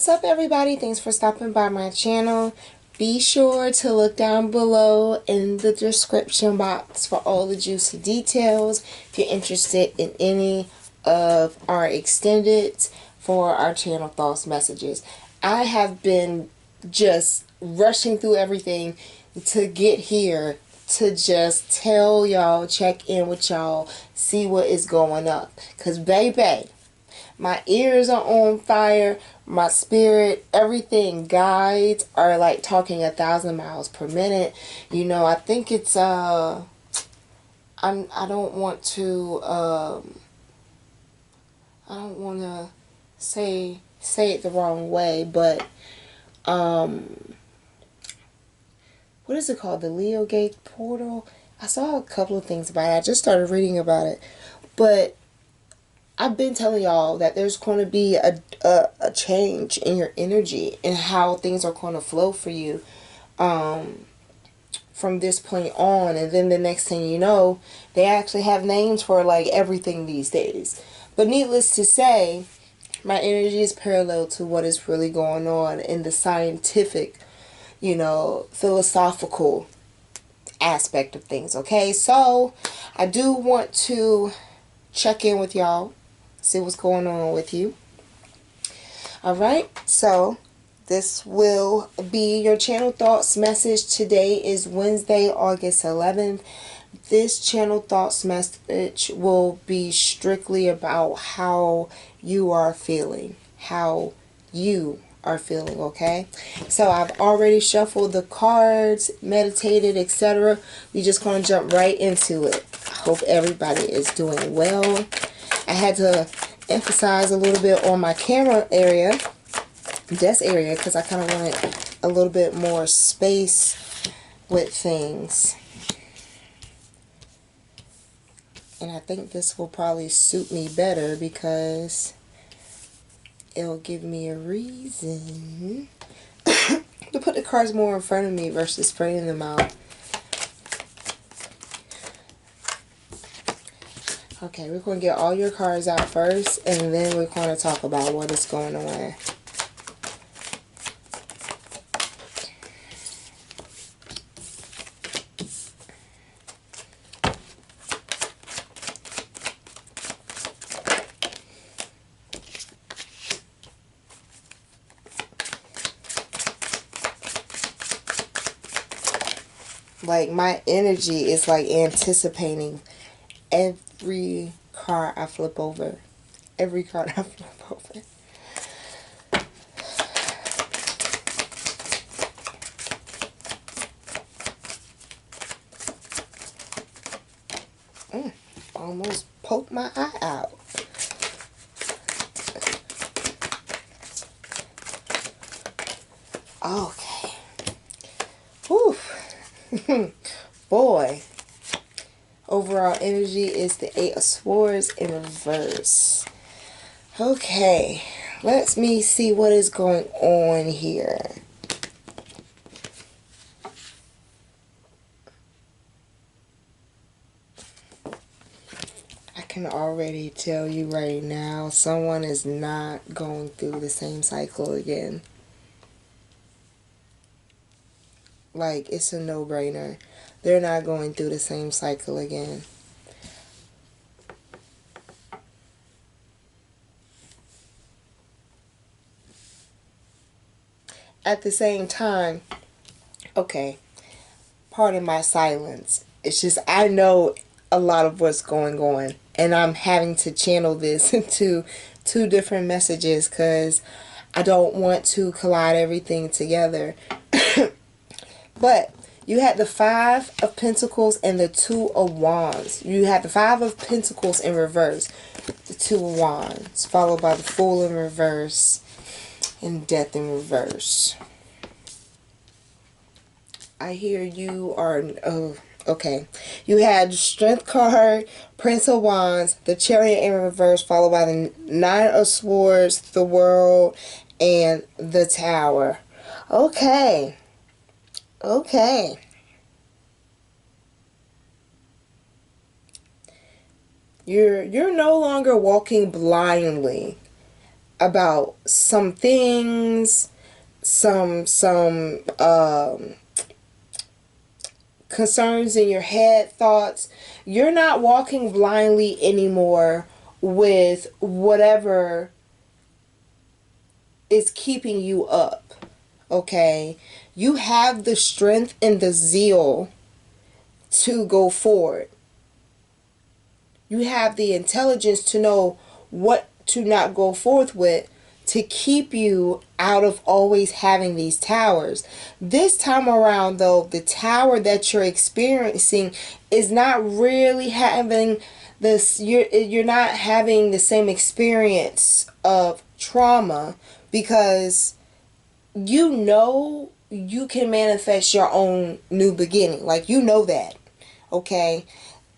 What's up, everybody? Thanks for stopping by my channel. Be sure to look down below in the description box for all the juicy details if you're interested in any of our extended for our channel thoughts messages. I have been just rushing through everything to get here to just tell y'all, check in with y'all, see what is going up. Because baby, my ears are on fire. My spirit, everything, guides are like talking 1,000 miles per minute. You know, I think it's I don't want to I don't want to say it the wrong way, but what is it called? The Leo Gate portal. I saw a couple of things about it. I just started reading about it, but I've been telling y'all that there's going to be a change in your energy and how things are going to flow for you from this point on. And then the next thing you know, they actually have names for like everything these days. But needless to say, my energy is parallel to what is really going on in the scientific, philosophical aspect of things. Okay, so I do want to check in with y'all, see what's going on with you. Alright, so this will be your channel thoughts message. Today is Wednesday, August 11th. This channel thoughts message will be strictly about how you are feeling. How you are feeling, okay? So I've already shuffled the cards, meditated, etc. We're just going to jump right into it. I hope everybody is doing well. I had to emphasize a little bit on my camera area, desk area, because I kind of wanted a little bit more space with things. And I think this will probably suit me better because it'll give me a reason to put the cards more in front of me versus spreading them out. Okay, we're going to get all your cards out first, and then we're going to talk about what is going on. Like, my energy is like anticipating every card I flip over. Every card I flip over. Almost poked my eye out. Okay. Whew. Boy. Overall energy is the Eight of Swords in reverse. Okay. Let me see what is going on here. I can already tell you right now, someone is not going through the same cycle again. Like, it's a no-brainer. They're not going through the same cycle again. At the same time, okay, pardon my silence. It's just I know a lot of what's going on, and I'm having to channel this into two different messages because I don't want to collide everything together. But you had the Five of Pentacles and the Two of Wands. You had the Five of Pentacles in reverse, the Two of Wands, followed by the Fool in reverse and Death in reverse. I hear you are, oh, okay. You had Strength card, Prince of Wands, the Chariot in reverse, followed by the Nine of Swords, the World, and the Tower. Okay. Okay. You're no longer walking blindly. about some things, some concerns in your head, thoughts. You're not walking blindly anymore with whatever is keeping you up. Okay? You have the strength and the zeal to go forward. You have the intelligence to know what to not go forth with, to keep you out of always having these towers. This time around, though, the tower that you're experiencing is not really having this. You're not having the same experience of trauma, because you know you can manifest your own new beginning. Like, you know that. Okay?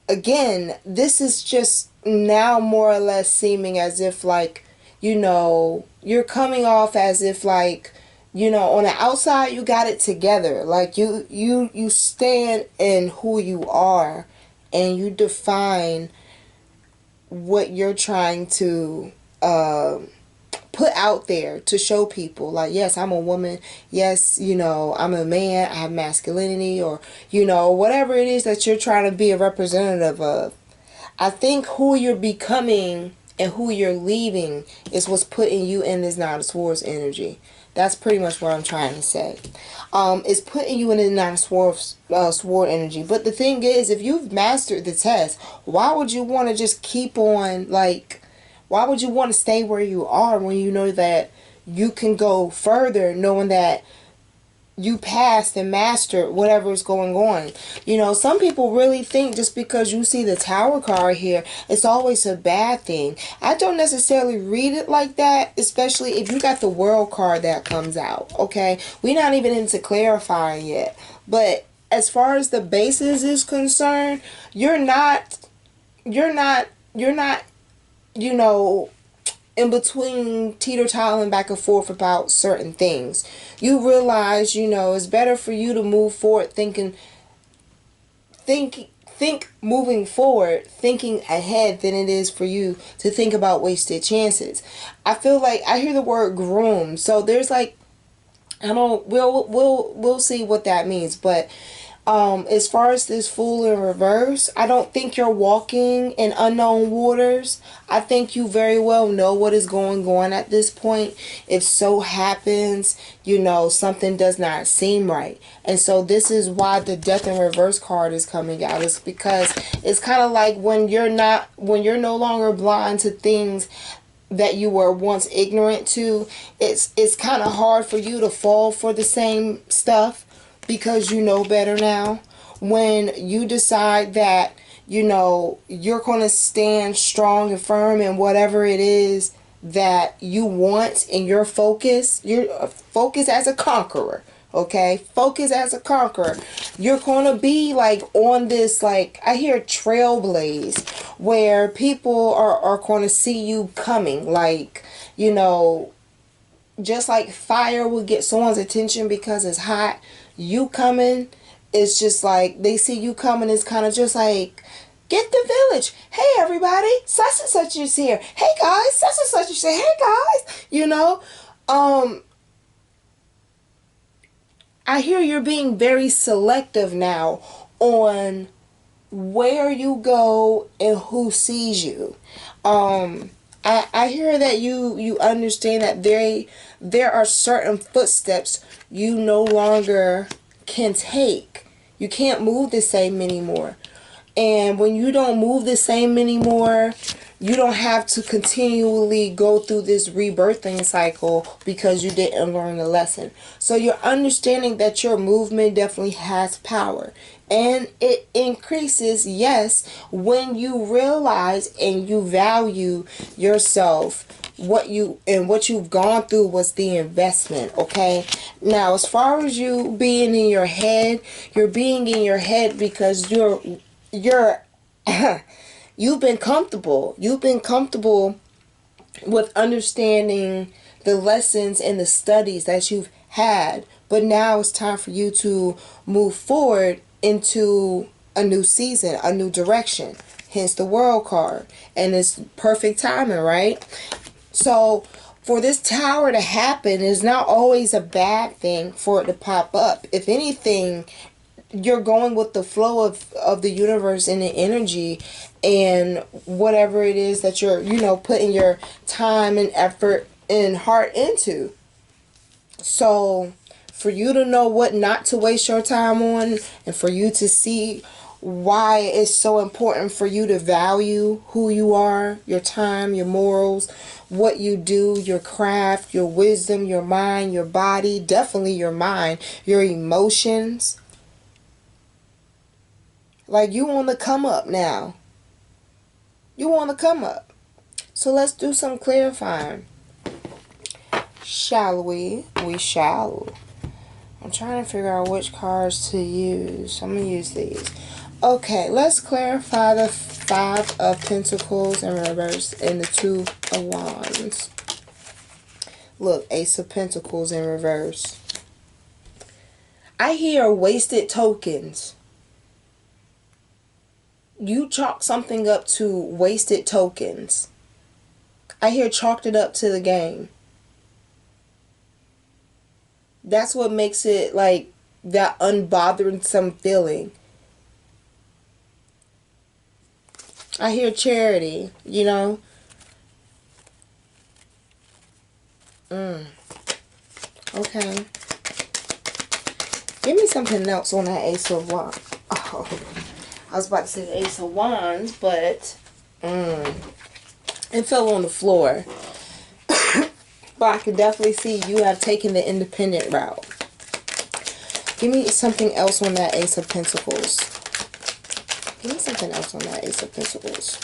Again, this is just now more or less seeming as if, like, you're coming off as if, like, on the outside you got it together. Like, you stand in who you are, and you define what you're trying to put out there to show people. Like, yes, I'm a woman. Yes, I'm a man. I have masculinity, or, whatever it is that you're trying to be a representative of. I think who you're becoming and who you're leaving is what's putting you in this Nine of Swords energy. That's pretty much what I'm trying to say. It's putting you in the Nine of Swords sword energy. But the thing is, if you've mastered the test, why would you want to just keep on, like, why would you want to stay where you are when you know that you can go further, knowing that you passed and mastered whatever is going on? Some people really think just because you see the Tower card here, it's always a bad thing. I don't necessarily read it like that, especially if you got the World card that comes out. Okay, we're not even into clarifying yet, but as far as the basis is concerned, you're not in between, teeter-tottering back and forth about certain things. You realize, it's better for you to move forward think moving forward, thinking ahead, than it is for you to think about wasted chances. I feel like I hear the word groom, so there's like, we'll see what that means, but as far as this Fool in reverse, I don't think you're walking in unknown waters. I think you very well know what is going on at this point. If so happens, something does not seem right. And so this is why the Death in Reverse card is coming out. It's because it's kind of like when you're no longer blind to things that you were once ignorant to, it's kind of hard for you to fall for the same stuff, because you know better now. When you decide that you're going to stand strong and firm in whatever it is that you want, and you're focused as a conqueror. Okay, focus as a conqueror. You're going to be like on this, like, I hear trailblaze, where people are going to see you coming. Like, just like fire will get someone's attention because it's hot, you coming, it's just like they see you coming, it's kind of just like, get the village. Hey everybody, such and such is here. Hey guys, such and such is here. Hey guys, I hear you're being very selective now on where you go and who sees you. I hear that you understand that there are certain footsteps you no longer can take. You can't move the same anymore. And when you don't move the same anymore, you don't have to continually go through this rebirthing cycle because you didn't learn the lesson. So you're understanding that your movement definitely has power. And it increases, yes, when you realize and you value yourself. What you've gone through was the investment. Okay, now as far as you being in your head, you're being in your head because you're you've been comfortable with understanding the lessons and the studies that you've had, but now it's time for you to move forward into a new season, a new direction, hence the World card. And it's perfect timing, right? So for this tower to happen is not always a bad thing for it to pop up. If anything, you're going with the flow of the universe and the energy and whatever it is that you're, putting your time and effort and heart into. So for you to know what not to waste your time on, and for you to see why it's so important for you to value who you are, your time, your morals, what you do, your craft, your wisdom, your mind, your body, definitely your mind, your emotions. Like, you want to come up now. You want to come up. So let's do some clarifying. Shall we? We shall. I'm trying to figure out which cards to use. I'm going to use these. Okay, let's clarify the Five of Pentacles in reverse and the Two of Wands. Look, Ace of Pentacles in reverse. I hear wasted tokens. You chalk something up to wasted tokens. I hear chalked it up to the game. That's what makes it like that unbothersome feeling. I hear charity, Okay. Give me something else on that Ace of Wands. Oh, I was about to say the Ace of Wands, but it fell on the floor. But I can definitely see you have taken the independent route. Give me something else on that Ace of Pentacles. Give me something else on that Ace of Pentacles.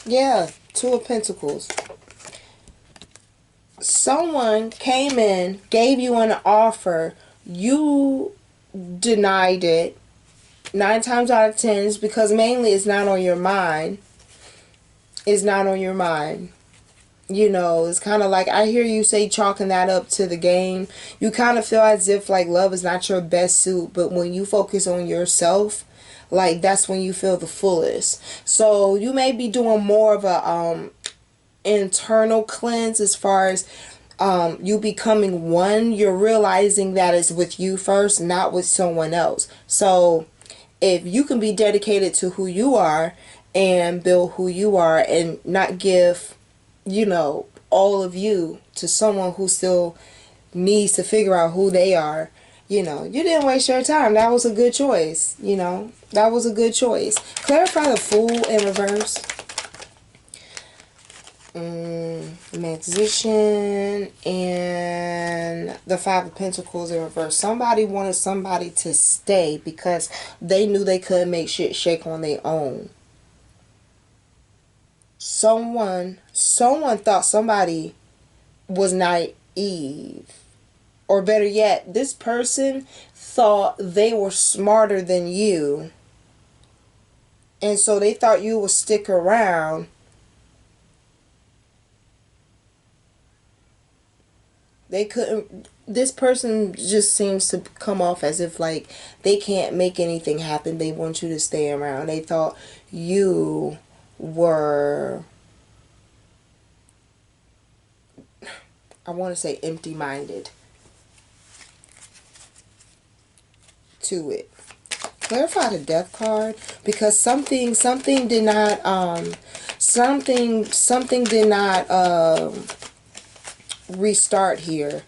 Yeah, Two of Pentacles. Someone came in, gave you an offer. You denied it. 9 times out of 10 is because mainly it's not on your mind. It's not on your mind. It's kind of like, I hear you say chalking that up to the game. You kind of feel as if like love is not your best suit, but when you focus on yourself, like that's when you feel the fullest. So you may be doing more of a internal cleanse as far as you becoming one. You're realizing that it's with you first, not with someone else. So if you can be dedicated to who you are and build who you are and not give all of you to someone who still needs to figure out who they are, you didn't waste your time. That was a good choice. That was a good choice. Clarify the Fool in reverse. Magician and the Five of Pentacles in reverse. Somebody wanted somebody to stay because they knew they couldn't make shit shake on their own. Someone thought somebody was naive. Or better yet, this person thought they were smarter than you. And so they thought you would stick around. They couldn't. This person just seems to come off as if like they can't make anything happen. They want you to stay around. They thought you were, I want to say, empty-minded to it. Clarify the Death card, because something did not something did not restart here.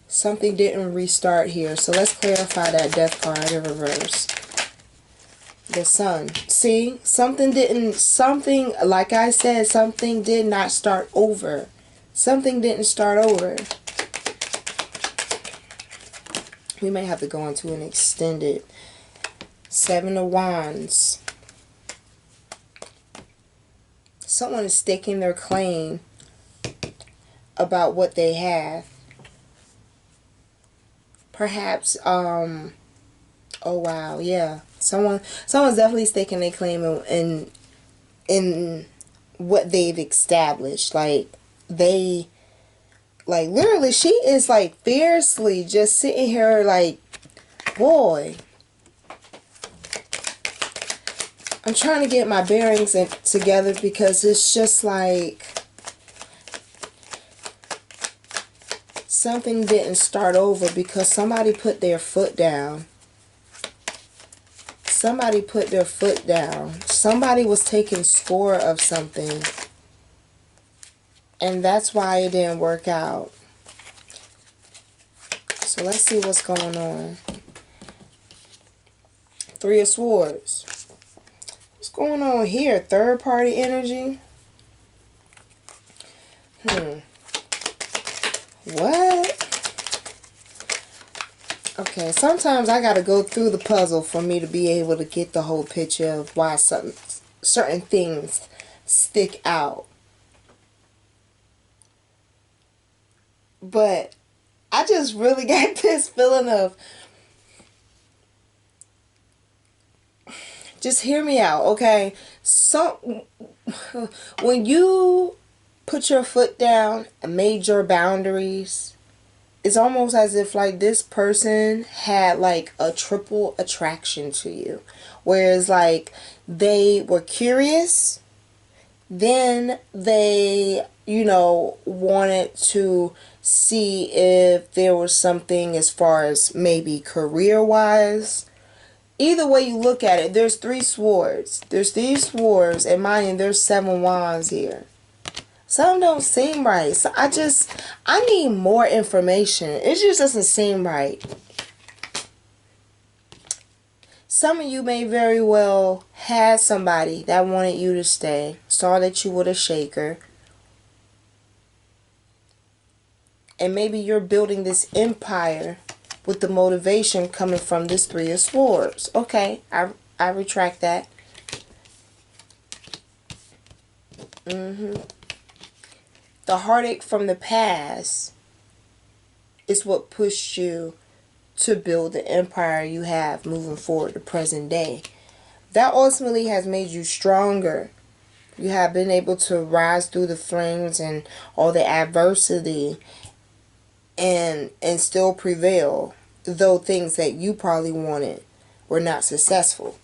Something didn't restart here. So let's clarify that Death card in reverse. The Sun. See, something, like I said, something did not start over. Something didn't start over. We may have to go into an extended Seven of Wands. Someone is staking their claim about what they have. Perhaps, oh wow, yeah. Someone's definitely staking their claim in what they've established. Like, literally, she is like fiercely just sitting here like, boy. I'm trying to get my bearings together because it's just like, something didn't start over because somebody put their foot down. Somebody put their foot down. Somebody was taking score of something. And that's why it didn't work out. So let's see what's going on. Three of Swords. What's going on here? Third party energy? What? Okay, sometimes I gotta go through the puzzle for me to be able to get the whole picture of why certain things stick out. But I just really got this feeling of, just hear me out, okay? So when you put your foot down and made your boundaries, it's almost as if like this person had like a triple attraction to you. Whereas like they were curious, then they, you know, wanted to see if there was something as far as maybe career-wise. Either way you look at it, there's three swords. There's these swords, and mind you, there's 7 wands here. Some don't seem right. So I need more information. It just doesn't seem right. Some of you may very well had somebody that wanted you to stay, saw that you were a shaker, and maybe you're building this empire with the motivation coming from this Three of Swords. Okay, I retract that. The heartache from the past is what pushed you to build the empire you have moving forward to present day. That ultimately has made you stronger. You have been able to rise through the flames and all the adversity and still prevail, though things that you probably wanted were not successful.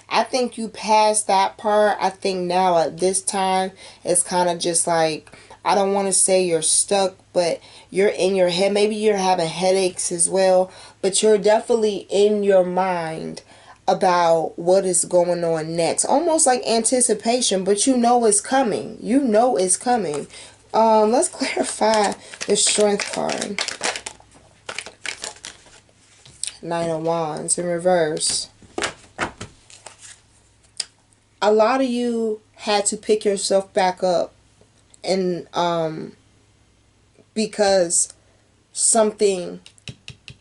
I think you passed that part. I think now at this time it's kind of just like, I don't want to say you're stuck, but you're in your head. Maybe you're having headaches as well, but you're definitely in your mind about what is going on next. Almost like anticipation, but you know it's coming. You know it's coming. Let's clarify the Strength card. Nine of Wands in reverse. A lot of you had to pick yourself back up, and because something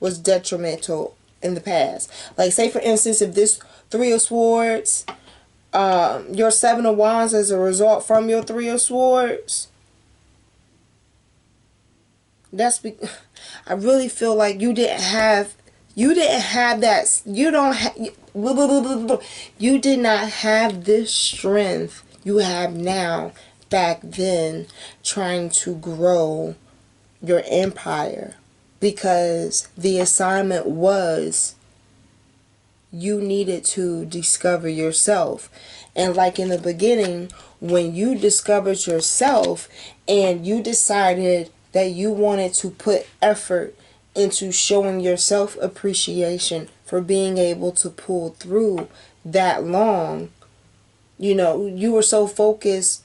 was detrimental in the past. Like, say for instance, if this Three of Swords, your Seven of Wands as a result from your Three of Swords, I really feel like you didn't have that. You did not have this strength you have now back then trying to grow your empire, because the assignment was you needed to discover yourself. And like in the beginning, when you discovered yourself and you decided that you wanted to put effort into showing yourself appreciation for being able to pull through that long, you know, you were so focused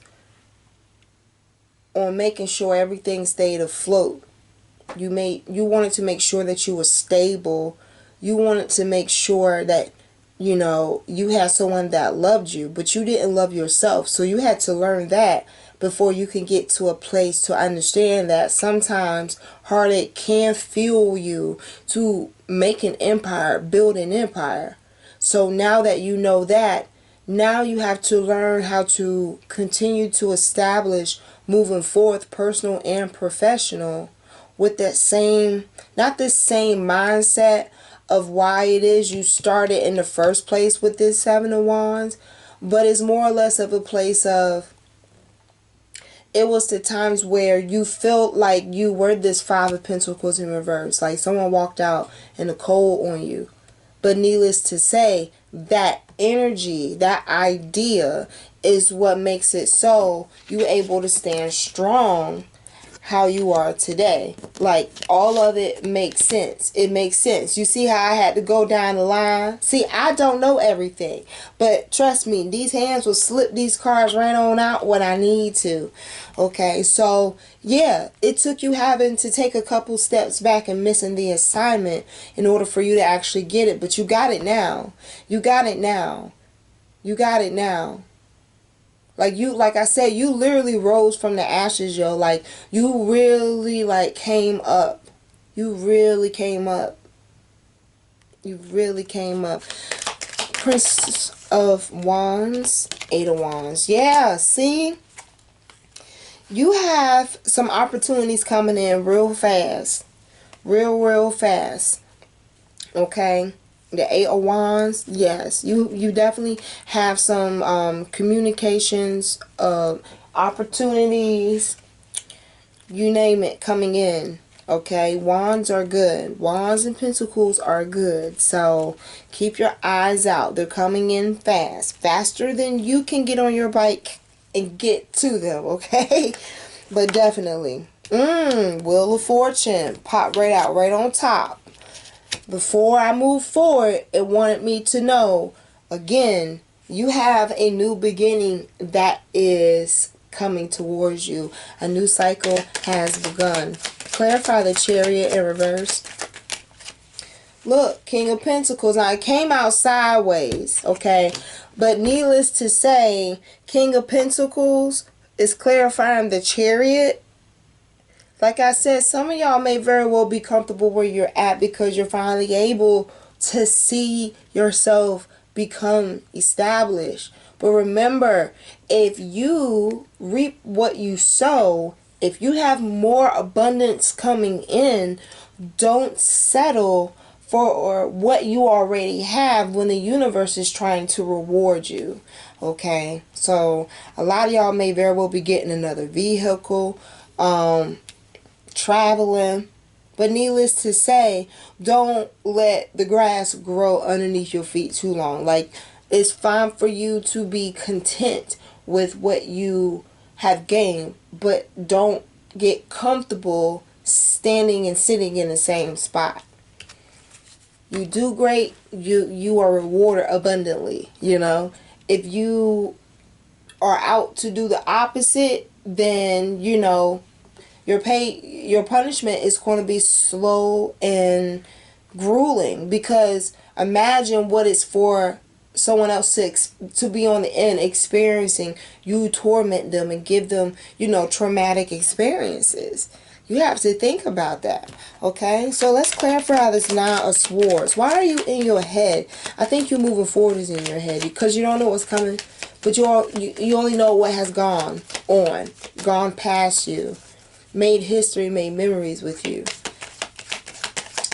on making sure everything stayed afloat. You wanted to make sure that you were stable. You wanted to make sure that, you know, you had someone that loved you, but you didn't love yourself. So you had to learn that before you can get to a place to understand that sometimes heartache can fuel you to make an empire, build an empire. So now that you know that, now you have to learn how to continue to establish moving forth, personal and professional, with that same, not this same mindset of why it is you started in the first place with this Seven of Wands, but it's more or less of a place of, it was the times where you felt like you were this Five of Pentacles in reverse, like someone walked out in the cold on you. But needless to say, that energy, that idea is what makes it so you're able to stand strong. how you are today. Like, all of it makes sense. It makes sense. You see how I had to go down the line? See, I don't know everything. But trust me, these hands will slip these cards right on out when I need to. Okay, so yeah, it took you having to take a couple steps back and missing the assignment in order for you to actually get it. But you got it now. You got it now. You got it now. Like I said, you literally rose from the ashes, yo. Like, you really, like, came up. You really came up. You really came up. Prince of Wands, Eight of Wands. Yeah, see? You have some opportunities coming in real fast. Real fast. Okay? The Eight of Wands, yes, you definitely have some communications, opportunities, you name it, coming in. Okay, wands are good. Wands and pentacles are good. So keep your eyes out. They're coming in fast, faster than you can get on your bike and get to them. Okay, but definitely, Wheel of Fortune, pop right out, right on top. Before I move forward, it wanted me to know, again, you have a new beginning that is coming towards you. A new cycle has begun. Clarify the Chariot in reverse. Look, King of Pentacles. Now, it came out sideways, okay? But needless to say, King of Pentacles is clarifying the Chariot. Like I said, some of y'all may very well be comfortable where you're at because you're finally able to see yourself become established. But remember, if you reap what you sow, if you have more abundance coming in, don't settle for what you already have when the universe is trying to reward you. Okay? So, a lot of y'all may very well be getting another vehicle, traveling, but needless to say, don't let the grass grow underneath your feet too long. Like, it's fine for you to be content with what you have gained, but don't get comfortable standing and sitting in the same spot. You do great, you are rewarded abundantly. You know, if you are out to do the opposite, then you know your punishment is going to be slow and grueling, because imagine what it's for someone else to be on the end experiencing you torment them and give them, you know, traumatic experiences. You have to think about that. Okay, so let's clarify this Nine of Swords. Why are you in your head? I think you're moving forward is in your head because you don't know what's coming, but you only know what has gone past you, made history, made memories with you.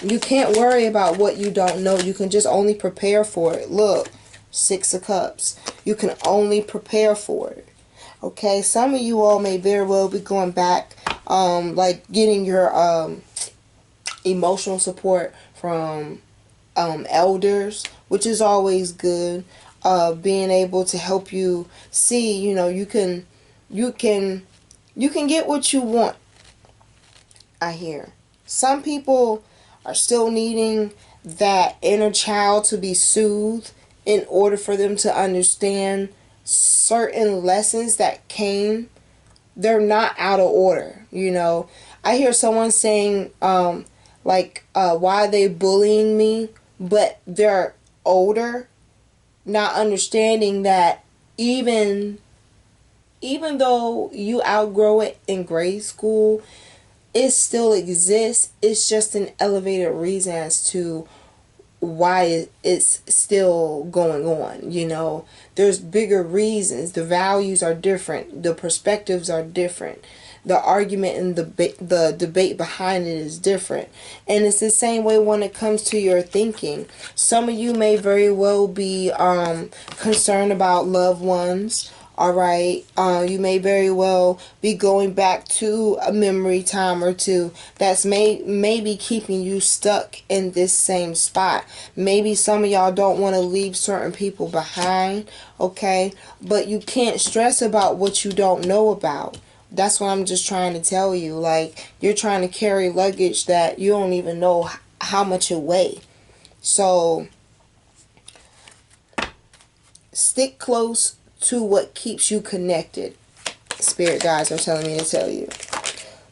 You can't worry about what you don't know. You can just only prepare for it. Look, Six of Cups. You can only prepare for it. Okay, some of you all may very well be going back, like getting your emotional support from elders, which is always good. Being able to help you see, you know, you can get what you want. I hear some people are still needing that inner child to be soothed in order for them to understand certain lessons that came. They're not out of order, you know. I hear someone saying, why are they bullying me? But they're older, not understanding that even though you outgrow it in grade school, it still exists. It's just an elevated reason as to why it's still going on. You know, there's bigger reasons. The values are different. The perspectives are different. The argument and the debate behind it is different. And it's the same way when it comes to your thinking. Some of you may very well be concerned about loved ones. Alright, you may very well be going back to a memory time or two that's maybe keeping you stuck in this same spot. Maybe some of y'all don't want to leave certain people behind, okay? But you can't stress about what you don't know about, That's what I'm just trying to tell you. Like, you're trying to carry luggage that you don't even know how much it weighs. So, stick close to what keeps you connected. Spirit guides are telling me to tell you.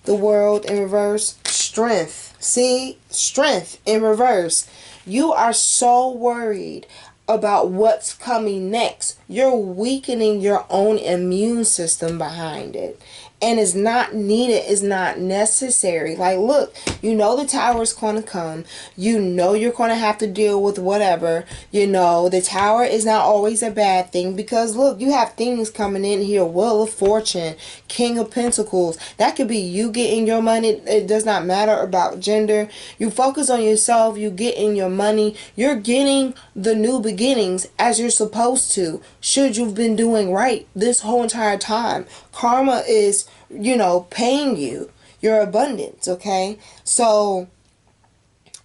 The world in reverse, strength. See? Strength in reverse. You are so worried about what's coming next. You're weakening your own immune system behind it. And it's not needed, it's not necessary. Like, look, you know the tower is going to come. You know you're going to have to deal with whatever. You know, the tower is not always a bad thing because, look, you have things coming in here. Wheel of Fortune, King of Pentacles. That could be you getting your money. It does not matter about gender. You focus on yourself. You get in your money. You're getting the new beginnings as you're supposed to. Should you've been doing right this whole entire time. Karma is, you know, paying you your abundance, okay? So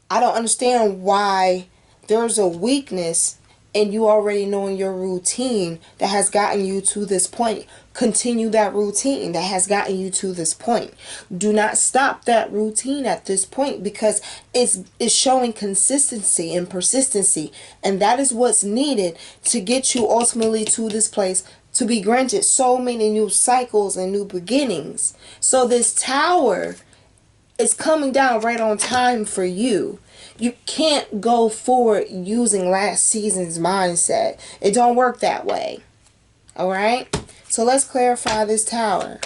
I don't understand why there's a weakness in you already knowing your routine that has gotten you to this point. Continue that routine that has gotten you to this point. Do not stop that routine at this point because it's showing consistency and persistency, and that is what's needed to get you ultimately to this place, to be granted so many new cycles and new beginnings. So this tower is coming down right on time for you. You can't go forward using last season's mindset. It don't work that way. Alright? So let's clarify this tower.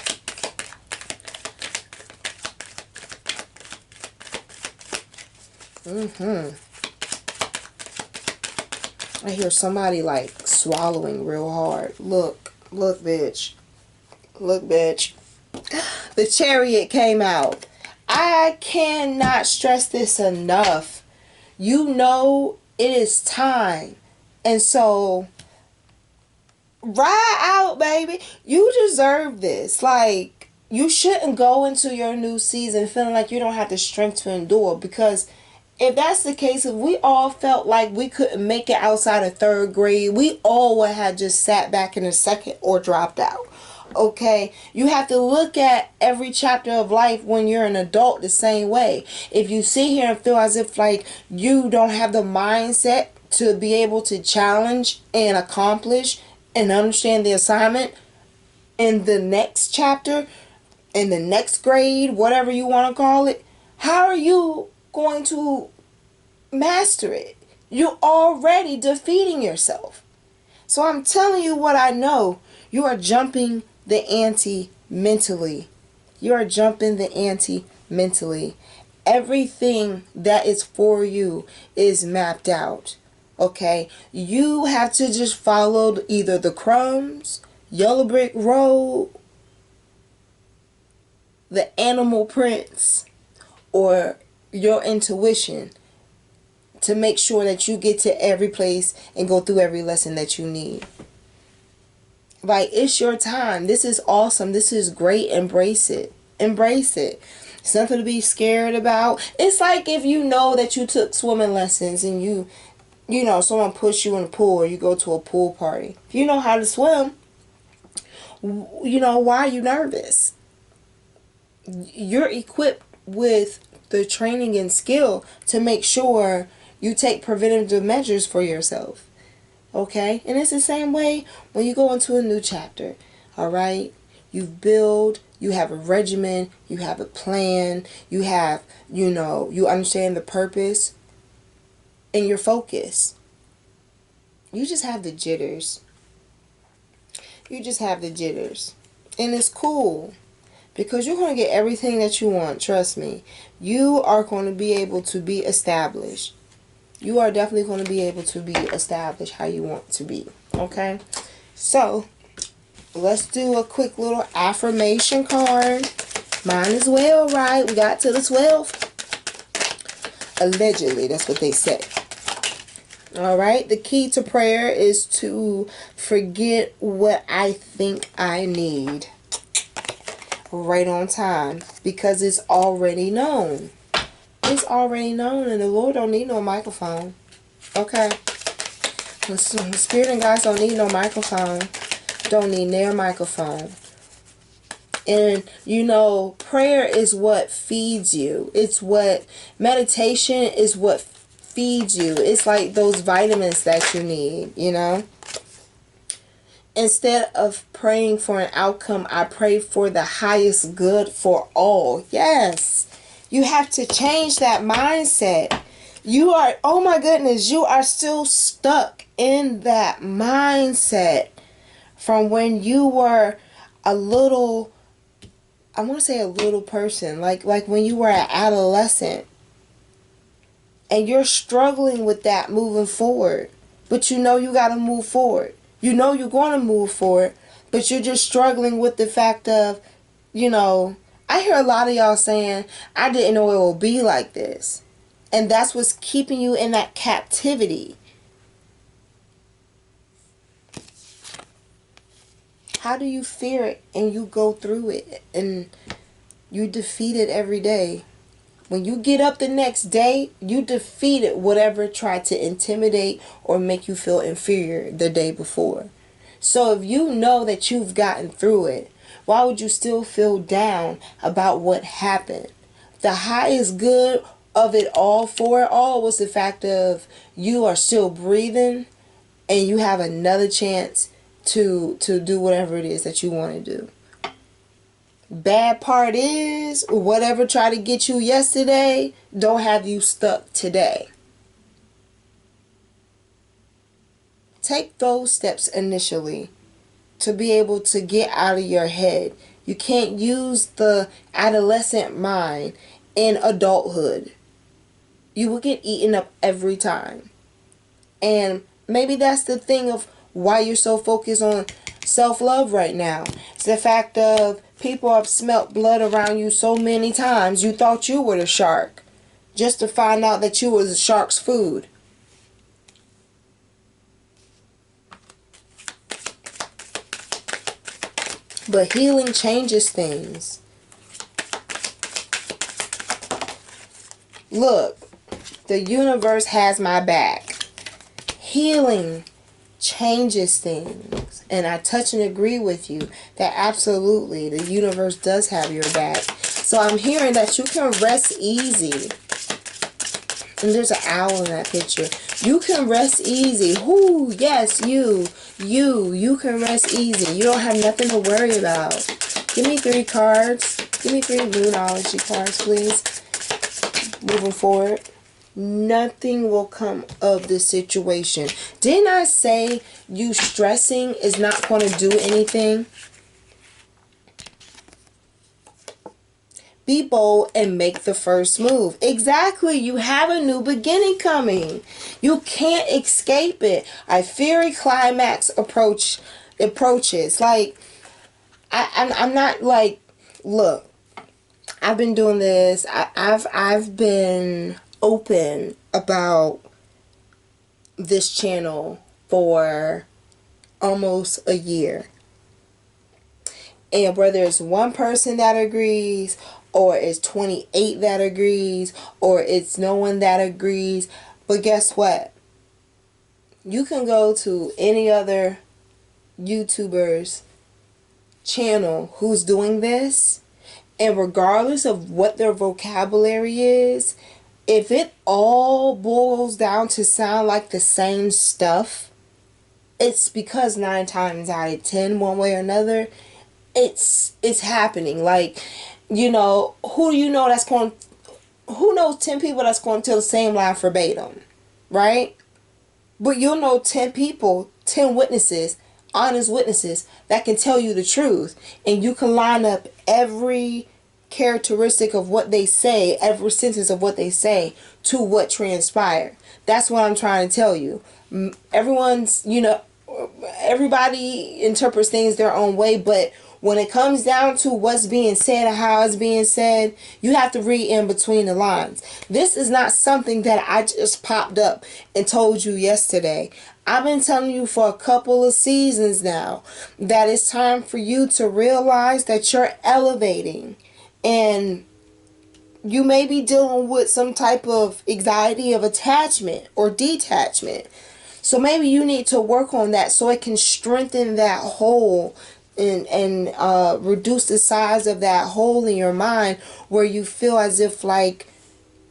I hear somebody like swallowing real hard. Look, bitch. Look, bitch. The Chariot came out. I cannot stress this enough. You know it is time. And so, ride out, baby. You deserve this. Like, you shouldn't go into your new season feeling like you don't have the strength to endure, because if that's the case, if we all felt like we couldn't make it outside of third grade, we all would have just sat back in a second or dropped out. Okay, you have to look at every chapter of life when you're an adult the same way. If you sit here and feel as if like you don't have the mindset to be able to challenge and accomplish and understand the assignment in the next chapter, in the next grade, whatever you want to call it, how are you going to master it? You're already defeating yourself. So I'm telling you what I know. You are jumping the ante mentally. You are jumping the ante mentally. Everything that is for you is mapped out. Okay? You have to just follow either the crumbs, yellow brick road, the animal prints, or your intuition to make sure that you get to every place and go through every lesson that you need. Like, it's your time. This is awesome. This is great. Embrace it. Embrace it. It's nothing to be scared about. It's like if you know that you took swimming lessons and you know, someone pushed you in the pool, or you go to a pool party. If you know how to swim, you know, why are you nervous? You're equipped with the training and skill to make sure you take preventative measures for yourself. Okay? And it's the same way when you go into a new chapter. Alright? You build, you have a regimen, you have a plan, you have, you know, you understand the purpose, and your focus. You just have the jitters. You just have the jitters. And it's cool, because you're going to get everything that you want. Trust me. You are going to be able to be established. You are definitely going to be able to be established how you want to be. Okay? So, let's do a quick little affirmation card. Mine as well, right? We got to the 12th. Allegedly, that's what they say. Alright? The key to prayer is to forget what I think I need. Right on time. Because it's already known. It's already known, and the Lord don't need no microphone. Okay? The Spirit and guys don't need no microphone. Don't need their microphone. And prayer is what feeds you. Meditation is what feeds you. It's like those vitamins that you need. Instead of praying for an outcome, I pray for the highest good for all. Yes. You have to change that mindset. Oh my goodness, you are still stuck in that mindset from when you were a little, I want to say a little person, like when you were an adolescent, and you're struggling with that moving forward. But you got to move forward. You're going to move forward, but you're just struggling with the fact of, I hear a lot of y'all saying, I didn't know it would be like this. And that's what's keeping you in that captivity. How do you fear it and you go through it and you defeat it every day? When you get up the next day, you defeated whatever tried to intimidate or make you feel inferior the day before. So if you know that you've gotten through it, why would you still feel down about what happened? The highest good of it all, for it all, was the fact of you are still breathing and you have another chance to do whatever it is that you want to do. Bad part is, whatever tried to get you yesterday don't have you stuck today. Take those steps initially to be able to get out of your head. You can't use the adolescent mind in adulthood. You will get eaten up every time. And maybe that's the thing of why you're so focused on self-love right now. It's the fact of people have smelt blood around you so many times you thought you were the shark, just to find out that you was the shark's food. But healing changes things. Look, the universe has my back. Healing changes things. And I touch and agree with you that absolutely the universe does have your back. So I'm hearing that you can rest easy. And there's an owl in that picture. You can rest easy. Whoo, yes, you can rest easy. You don't have nothing to worry about. Give me 3 cards. Give me 3 Moonology cards, please. Moving forward. Nothing will come of this situation. Didn't I say you stressing is not going to do anything? Be bold and make the first move. Exactly. You have a new beginning coming. You can't escape it. I fear a climax approaches. Like, I'm not like, look, I've been doing this. I've been open about this channel for almost a year. And whether it's one person that agrees, or it's 28 that agrees, or it's no one that agrees, but guess what? You can go to any other YouTuber's channel who's doing this, and regardless of what their vocabulary is, if it all boils down to sound like the same stuff, it's because 9 times out of 10, one way or another, it's happening. Like, who do you know who knows 10 people that's going to tell the same lie verbatim, right? But you'll know 10 people, 10 witnesses, honest witnesses that can tell you the truth, and you can line up every characteristic of what they say, every sentence of what they say to what transpired. That's what I'm trying to tell you. Everybody interprets things their own way, but when it comes down to what's being said and how it's being said, you have to read in between the lines. This is not something that I just popped up and told you yesterday. I've been telling you for a couple of seasons now that it's time for you to realize that you're elevating. And you may be dealing with some type of anxiety of attachment or detachment. So maybe you need to work on that so it can strengthen that hole and reduce the size of that hole in your mind where you feel as if like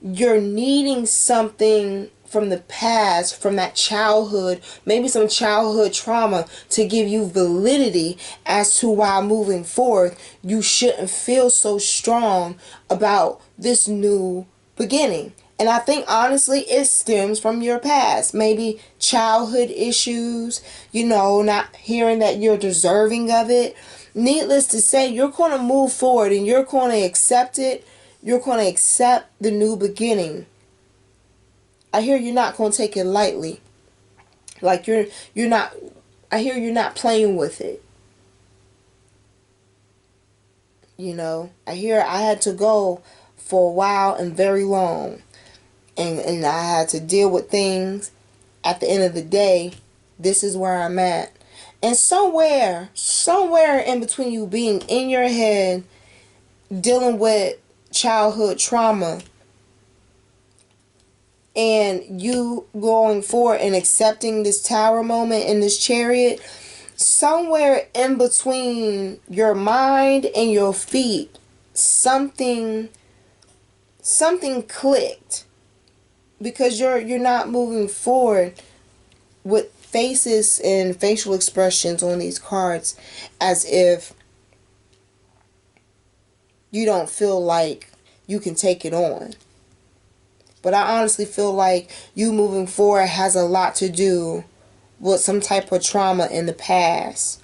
you're needing something from the past, from that childhood, maybe some childhood trauma, to give you validity as to why moving forward you shouldn't feel so strong about this new beginning. And I think honestly it stems from your past. Maybe childhood issues, not hearing that you're deserving of it. Needless to say, you're going to move forward and you're going to accept it. You're going to accept the new beginning. I hear you're not going to take it lightly. Like you're not, I hear you're not playing with it. I hear I had to go for a while and very long. And I had to deal with things. At the end of the day, this is where I'm at. And somewhere in between you being in your head, dealing with childhood trauma, and you going forward and accepting this tower moment in this chariot, somewhere in between your mind and your feet, something clicked, because you're not moving forward with faces and facial expressions on these cards as if you don't feel like you can take it on. But I honestly feel like you moving forward has a lot to do with some type of trauma in the past.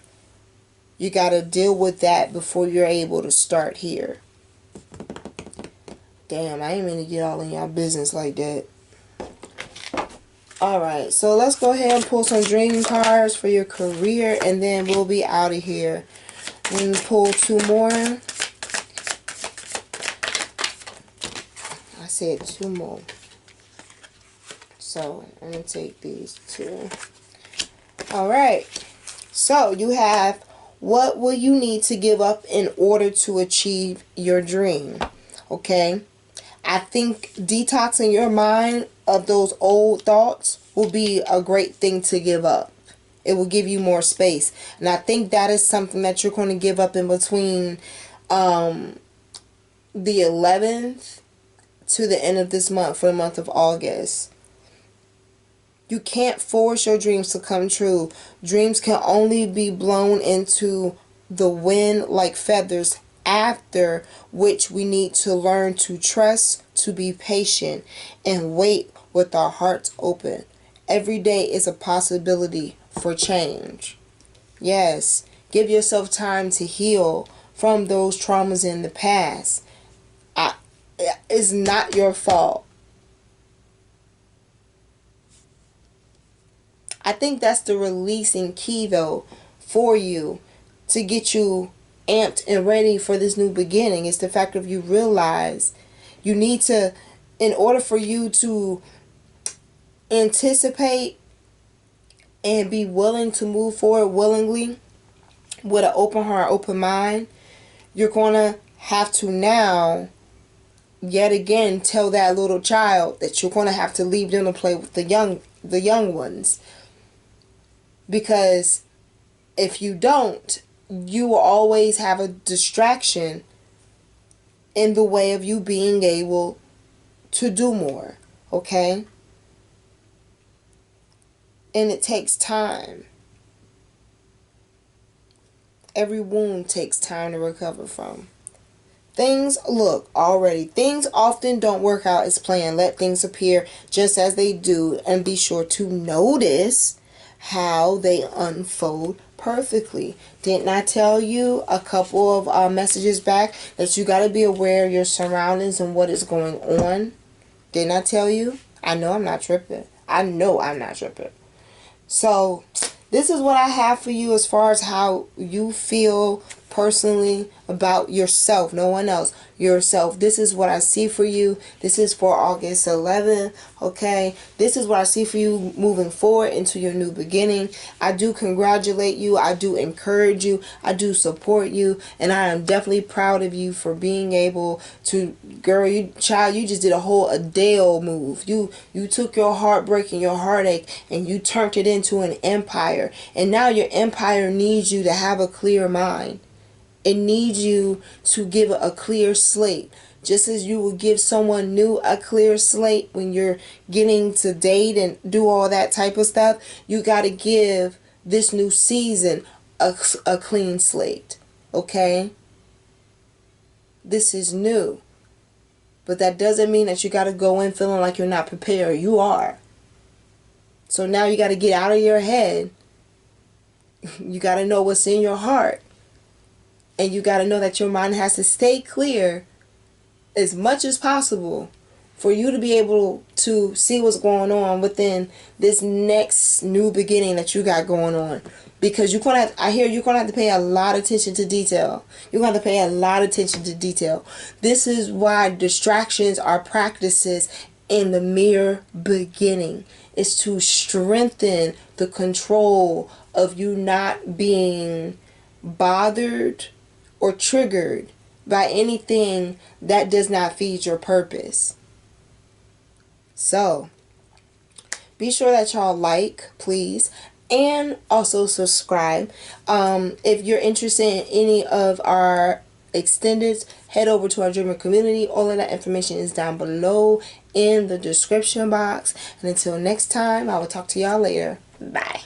You got to deal with that before you're able to start here. Damn, I ain't mean to get all in y'all business like that. Alright, so let's go ahead and pull some dream cards for your career, and then we'll be out of here. Let me pull two more. I said two more. So, I'm going to take these two. Alright, so you have, what will you need to give up in order to achieve your dream? Okay, I think detoxing your mind of those old thoughts will be a great thing to give up. It will give you more space. And I think that is something that you're going to give up in between the 11th to the end of this month, for the month of August. You can't force your dreams to come true. Dreams can only be blown into the wind like feathers, after which we need to learn to trust, to be patient, and wait with our hearts open. Every day is a possibility for change. Yes, give yourself time to heal from those traumas in the past. It's not your fault. I think that's the releasing key, though, for you to get you amped and ready for this new beginning. It's the fact of you realize you need to, in order for you to anticipate and be willing to move forward willingly with an open heart, open mind, you're going to have to now yet again tell that little child that you're going to have to leave them to play with the young ones. Because if you don't, you will always have a distraction in the way of you being able to do more. Okay? And it takes time. Every wound takes time to recover from. Things often don't work out as planned. Let things appear just as they do, and be sure to notice how they unfold perfectly. Didn't I tell you a couple of messages back that you got to be aware of your surroundings and what is going on? Didn't I tell you? I know I'm not tripping. So this is what I have for you as far as how you feel personally about yourself, no one else, yourself. This is what I see for you. This is for August 11th, okay? This is what I see for you moving forward into your new beginning. I do congratulate you. I do encourage you. I do support you. And I am definitely proud of you for being able to, girl, you just did a whole Adele move. You took your heartbreak and your heartache and you turned it into an empire. And now your empire needs you to have a clear mind. It needs you to give a clear slate. Just as you would give someone new a clear slate when you're getting to date and do all that type of stuff, you got to give this new season a clean slate. Okay? This is new. But that doesn't mean that you got to go in feeling like you're not prepared. You are. So now you got to get out of your head. You got to know what's in your heart. And you got to know that your mind has to stay clear as much as possible for you to be able to see what's going on within this next new beginning that you got going on. Because you're gonna I hear you're gonna have to pay a lot of attention to detail. You're gonna have to pay a lot of attention to detail. This is why distractions are practices in the mere beginning. It's to strengthen the control of you not being bothered or triggered by anything that does not feed your purpose. So, be sure that y'all like, please, and also subscribe. If you're interested in any of our extendeds, head over to our Dreamer community. All of that information is down below in the description box. And until next time, I will talk to y'all later. Bye.